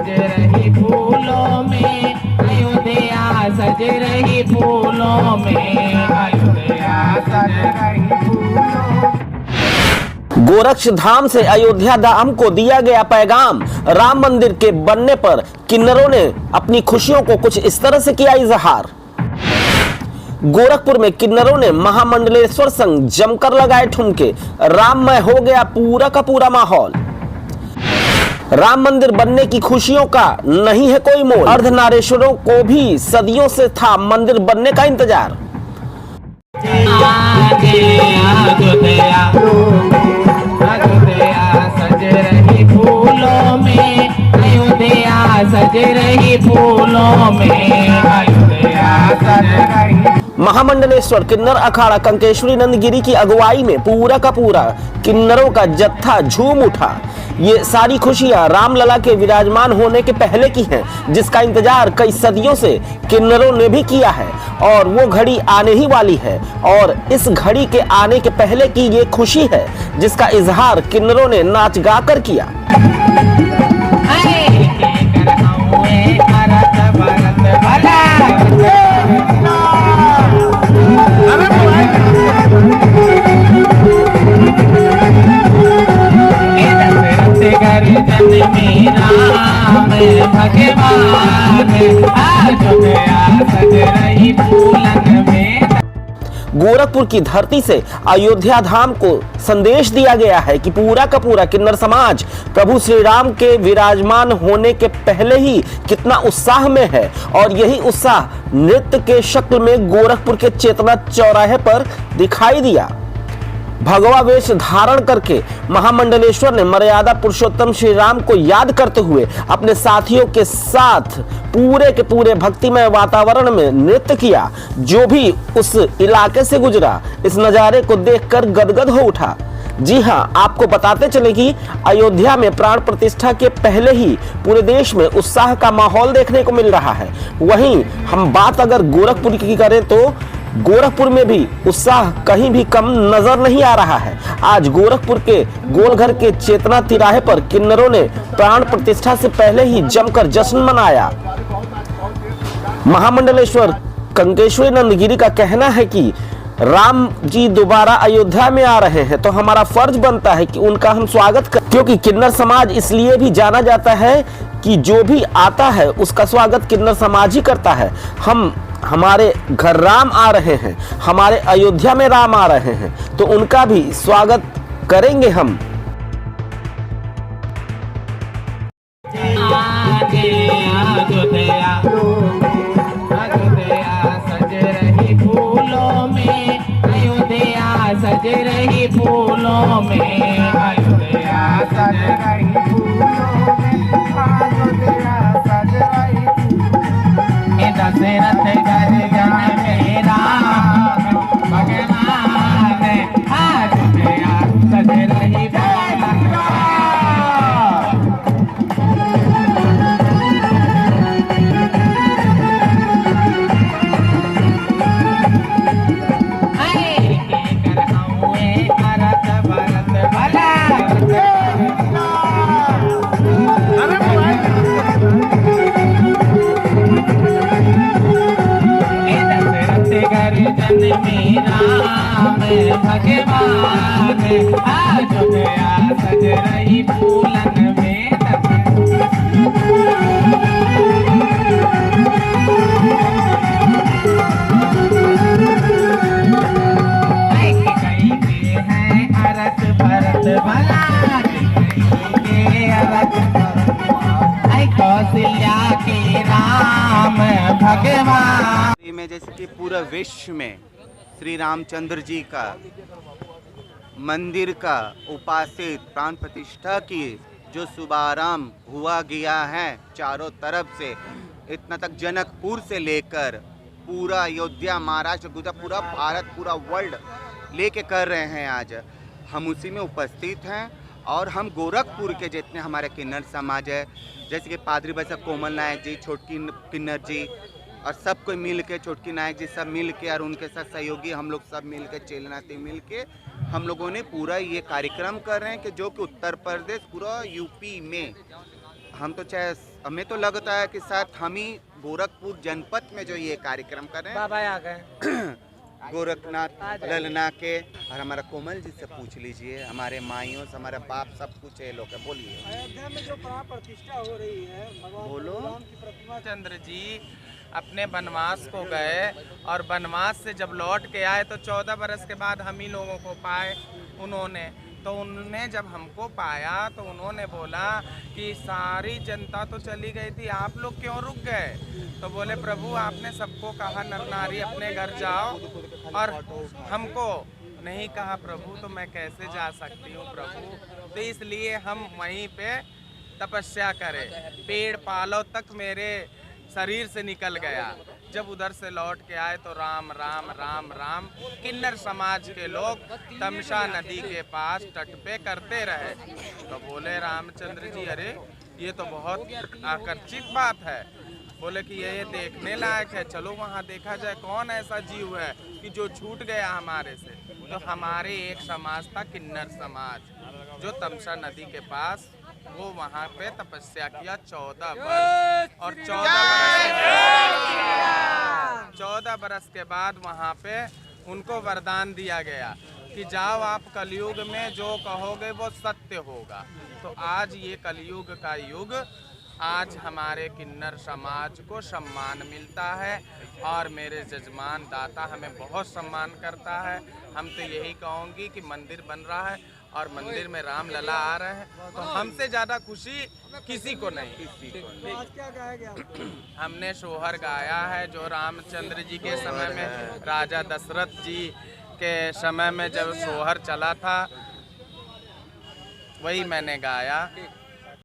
सज रही फूलों में, अयोध्या सज रही फूलों में, अयोध्या सज रही फूलों। गोरक्षधाम से अयोध्या धाम को दिया गया पैगाम। राम मंदिर के बनने पर किन्नरों ने अपनी खुशियों को कुछ इस तरह से किया इजहार। गोरखपुर में किन्नरों ने महामंडलेश्वर संग जमकर लगाए ठुमके। राममय हो गया पूरा का पूरा माहौल। राम मंदिर बनने की खुशियों का नहीं है कोई मोल। अर्धनारेश्वरों को भी सदियों से था मंदिर बनने का इंतजार। अयोध्या सज रही फूलों में, अयोध्या सज रही फूलों में, अयोध्या सज रही। महामंडलेश्वर किन्नर अखाड़ा कंकेश्वरी नंदगिरी की अगुवाई में पूरा का पूरा किन्नरों का जत्था झूम उठा। ये सारी खुशियां रामलला के विराजमान होने के पहले की हैं, जिसका इंतजार कई सदियों से किन्नरों ने भी किया है और वो घड़ी आने ही वाली है। और इस घड़ी के आने के पहले की ये खुशी है जिसका इजहार किन्नरों ने नाच गाकर किया। गोरखपुर की धरती से अयोध्या धाम को संदेश दिया गया है कि पूरा का पूरा किन्नर समाज प्रभु श्री राम के विराजमान होने के पहले ही कितना उत्साह में है। और यही उत्साह नृत्य के शक्ल में गोरखपुर के चेतना चौराहे पर दिखाई दिया। भगवा वेश धारण करके महामंडलेश्वर ने मर्यादा पुरुषोत्तम श्री राम को याद करते हुए अपने साथियों के साथ पूरे के पूरे भक्तिमय वातावरण में नृत्य किया। जो भी उस इलाके से गुजरा इस नजारे को देखकर गदगद हो उठा। जी हाँ, आपको बताते चले कि अयोध्या में प्राण प्रतिष्ठा के पहले ही पूरे देश में उत्साह का माहौल देखने को मिल रहा है। वहीं हम बात अगर गोरखपुर की करें तो गोरखपुर में भी उत्साह कहीं भी कम नजर नहीं आ रहा है। आज गोरखपुर के गोलघर के चेतना तिराहे पर किन्नरों ने प्राण प्रतिष्ठा से पहले ही जमकर जश्न मनाया। महामंडलेश्वर कंकेश्वरी नंदगिरी का कहना है कि राम जी दोबारा अयोध्या में आ रहे हैं तो हमारा फर्ज बनता है कि उनका हम स्वागत करें, क्योंकि किन्नर समाज इसलिए भी जाना जाता है कि जो भी आता है उसका स्वागत किन्नर समाज ही करता है। हमारे घर राम आ रहे हैं, हमारे अयोध्या में राम आ रहे हैं तो उनका भी स्वागत करेंगे हम। सज रही फूलों में, अयोध्या सज रही फूलों में, अयोध्या सज रही फूलों में, अयोध्या सज रही। दशरथ गर्जन में राम भगवान, अयोध्या सज रही भगवान, अयोध्या सज रही फूलन में। अरत भरत भला कौशल्या के राम भगवान में, जैसे कि पूरा विश्व में श्री रामचंद्र जी का मंदिर का उपासित प्राण प्रतिष्ठा की जो शुभारंभ हुआ गया है चारों तरफ से, इतना तक जनकपुर से लेकर पूरा अयोध्या, महाराष्ट्र, गुजरात, पूरा भारत, पूरा वर्ल्ड लेके कर रहे हैं। आज हम उसी में उपस्थित हैं और हम गोरखपुर के जितने हमारे किन्नर समाज है, जैसे कि पादरी भाई साहब कोमल नायक जी, छोटकी किन्नर जी और सब कोई मिल के, छोटकी नायक जी सब मिल के और उनके साथ सहयोगी हम लोग सब मिल के, चेलनाते मिल के हम लोगों ने पूरा ये कार्यक्रम कर रहे हैं कि जो कि उत्तर प्रदेश पूरा यूपी में हम तो चाहे हमें तो लगता है कि शायद हम ही गोरखपुर जनपद में जो ये कार्यक्रम कर रहे हैं बाबा आ गए। गोरखनाथ ललना के, और हमारा कोमल जी से पूछ लीजिए, हमारे माइयों से, हमारे बाप सब कुछ है लोग, बोलिए। अयोध्या में जो प्राण प्रतिष्ठा हो रही है भगवान बोलो। राम की प्रतिमा, चंद्र जी अपने वनवास को गए और वनवास से जब लौट के आए तो 14 बरस के बाद हम ही लोगों को पाए उन्होंने। तो उन्होंने जब हमको पाया तो उन्होंने बोला कि सारी जनता तो चली गई थी, आप लोग क्यों रुक गए? तो बोले प्रभु आपने सबको कहा नर नारी अपने घर जाओ और हमको नहीं कहा प्रभु, तो मैं कैसे जा सकती हूँ प्रभु? तो इसलिए हम वहीं पे तपस्या करें। पेड़ पालो तक मेरे शरीर से निकल गया। जब उधर से लौट के आए तो राम राम राम राम किन्नर समाज के लोग तमसा नदी के पास तट पे करते रहे। तो बोले रामचंद्र जी अरे ये तो बहुत आकर्षित बात है। बोले कि ये देखने लायक है, चलो वहाँ देखा जाए कौन ऐसा जीव है कि जो छूट गया हमारे से। तो हमारे एक समाज था किन्नर समाज, जो तमसा नदी के पास वो वहाँ पे तपस्या किया 14 वर्ष, और 14 बरस के बाद वहाँ पे उनको वरदान दिया गया कि जाओ आप कलयुग में जो कहोगे वो सत्य होगा। तो आज ये कलयुग का युग, आज हमारे किन्नर समाज को सम्मान मिलता है और मेरे जजमान दाता हमें बहुत सम्मान करता है। हम तो यही कहूँगी कि मंदिर बन रहा है और मंदिर में राम लला आ रहे हैं, तो हमसे ज़्यादा खुशी किसी को नहीं। तो आज क्या गाया गया? हमने सोहर गाया है जो रामचंद्र जी के समय में, राजा दशरथ जी के समय में जब सोहर चला था वही मैंने गाया।